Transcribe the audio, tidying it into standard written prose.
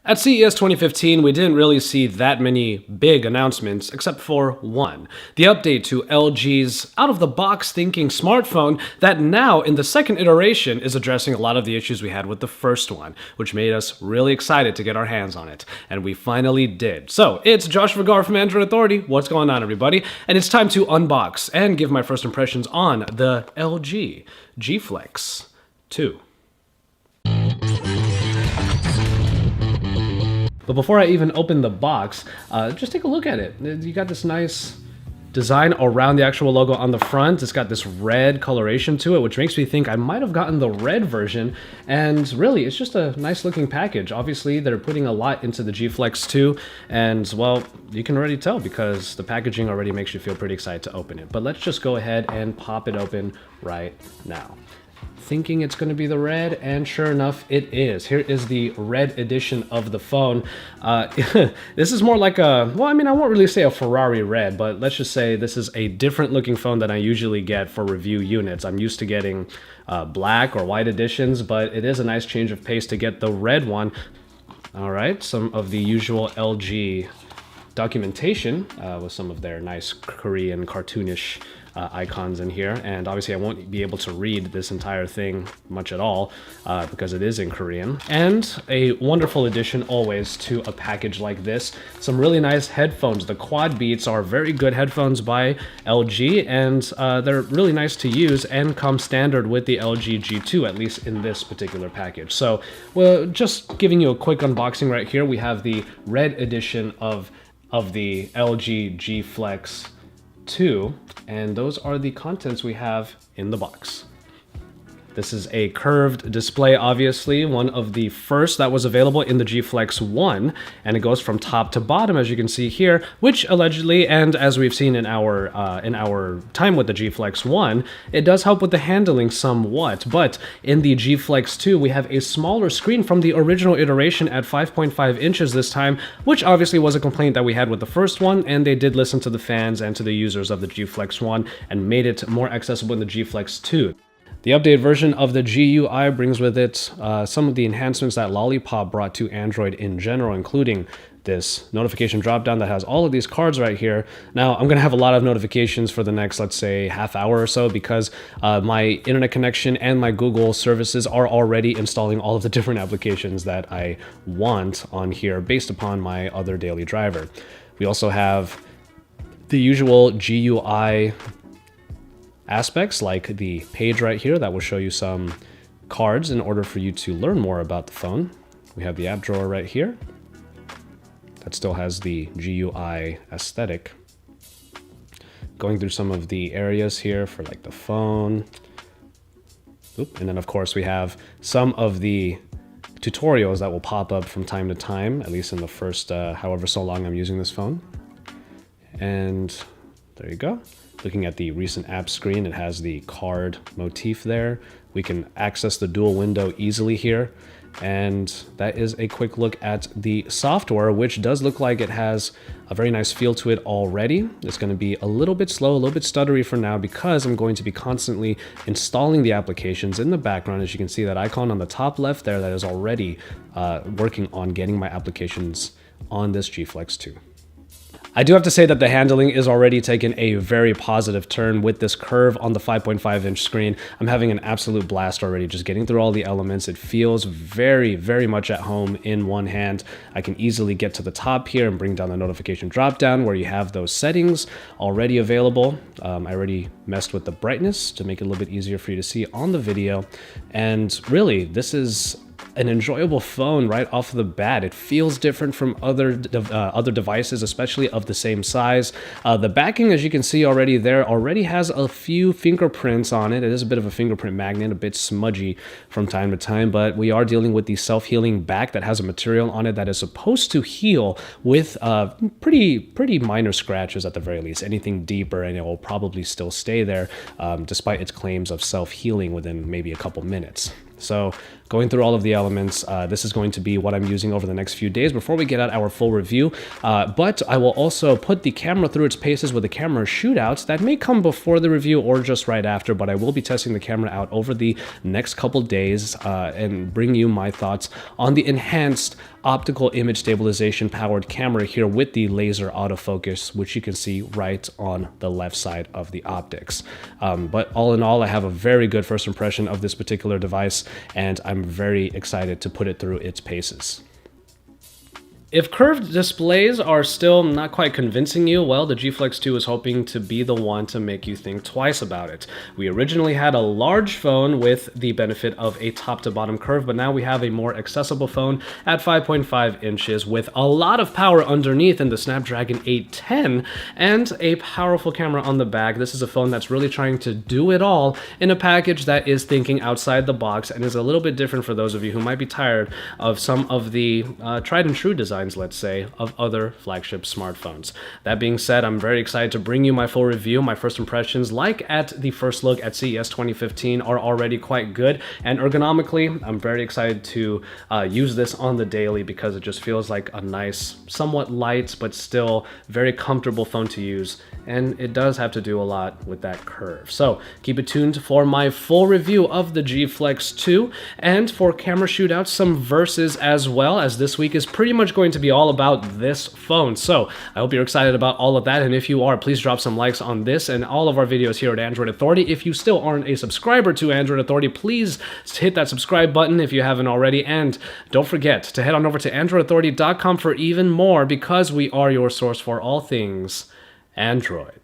At CES 2015, we didn't really see that many big announcements, except for one. The update to LG's out-of-the-box thinking smartphone that now, in the second iteration, is addressing a lot of the issues we had with the first one, which made us really excited to get our hands on it. And we finally did. So, it's Josh Vergara from Android Authority. What's going on, everybody? And it's time to unbox and give my first impressions on the LG G Flex 2. But before I even open the box, just take a look at it. You got this nice design around the actual logo on the front. It's got this red coloration to it, which makes me think I might have gotten the red version. And really, it's just a nice looking package. Obviously, they're putting a lot into the G Flex 2. And well, you can already tell because the packaging already makes you feel pretty excited to open it. But let's just go ahead and pop it open right now. Thinking it's going to be the red, and sure enough it is. Here is the red edition of the phone. This is more like a, well, I mean, I won't really say a Ferrari red, but let's just say this is a different looking phone than I usually get for review units. I'm used to getting black or white editions, but it is a nice change of pace to get the red one. All right, some of the usual LG documentation with some of their nice Korean cartoonish icons in here, and obviously I won't be able to read this entire thing much at all because it is in Korean. And a wonderful addition always to a package like this, some really nice headphones. The Quad Beats are very good headphones by LG, and they're really nice to use and come standard with the LG G2, at least in this particular package. So, well, just giving you a quick unboxing right here, we have the red edition of the LG G Flex 2, and those are the contents we have in the box. This is a curved display, obviously, one of the first that was available in the G Flex 1, and it goes from top to bottom, as you can see here, which allegedly, and as we've seen in our time with the G Flex 1, it does help with the handling somewhat, but in the G Flex 2, we have a smaller screen from the original iteration at 5.5 inches this time, which obviously was a complaint that we had with the first one, and they did listen to the fans and to the users of the G Flex 1 and made it more accessible in the G Flex 2. The updated version of the GUI brings with it some of the enhancements that Lollipop brought to Android in general, including this notification dropdown that has all of these cards right here. Now, I'm going to have a lot of notifications for the next, let's say, half hour or so because my internet connection and my Google services are already installing all of the different applications that I want on here based upon my other daily driver. We also have the usual GUI aspects like the page right here that will show you some cards in order for you to learn more about the phone. We have the app drawer right here that still has the GUI aesthetic. Going through some of the areas here for like the phone. Oop. And then of course we have some of the tutorials that will pop up from time to time, at least in the first however so long I'm using this phone. And there you go. Looking at the recent app screen, it has the card motif there. We can access the dual window easily here. And that is a quick look at the software, which does look like it has a very nice feel to it already. It's going to be a little bit slow, a little bit stuttery for now because I'm going to be constantly installing the applications in the background. As you can see, that icon on the top left there that is already working on getting my applications on this G Flex 2. I do have to say that the handling is already taking a very positive turn with this curve on the 5.5 inch screen. I'm having an absolute blast already just getting through all the elements. It feels very, very much at home in one hand. I can easily get to the top here and bring down the notification drop down where you have those settings already available. I already messed with the brightness to make it a little bit easier for you to see on the video. And really, this is an enjoyable phone right off the bat. It feels different from other devices, especially of the same size. The backing, as you can see already there, already has a few fingerprints on it. It is a bit of a fingerprint magnet, a bit smudgy from time to time, but we are dealing with the self-healing back that has a material on it that is supposed to heal with pretty minor scratches at the very least. Anything deeper and it will probably still stay there despite its claims of self-healing within maybe a couple minutes. So going through all of the elements. This is going to be what I'm using over the next few days before we get out our full review. But I will also put the camera through its paces with the camera shootouts that may come before the review or just right after, but I will be testing the camera out over the next couple days and bring you my thoughts on the enhanced optical image stabilization powered camera here with the laser autofocus, which you can see right on the left side of the optics. But all in all, I have a very good first impression of this particular device, and I'm very excited to put it through its paces. If curved displays are still not quite convincing you, well, the G Flex 2 is hoping to be the one to make you think twice about it. We originally had a large phone with the benefit of a top-to-bottom curve, but now we have a more accessible phone at 5.5 inches with a lot of power underneath in the Snapdragon 810 and a powerful camera on the back. This is a phone that's really trying to do it all in a package that is thinking outside the box and is a little bit different for those of you who might be tired of some of the tried-and-true designs, let's say, of other flagship smartphones. That being said, I'm very excited to bring you my full review. My first impressions, like at the first look at CES 2015, are already quite good, and ergonomically, I'm very excited to use this on the daily because it just feels like a nice, somewhat light, but still very comfortable phone to use, and it does have to do a lot with that curve. So keep it tuned for my full review of the G Flex 2, and for camera shootouts, some verses as well, as this week is pretty much going to be all about this phone. So I hope you're excited about all of that, and if you are, please drop some likes on this and all of our videos here at Android Authority. If you still aren't a subscriber to Android Authority, please hit that subscribe button if you haven't already, and don't forget to head on over to androidauthority.com for even more, because we are your source for all things Android.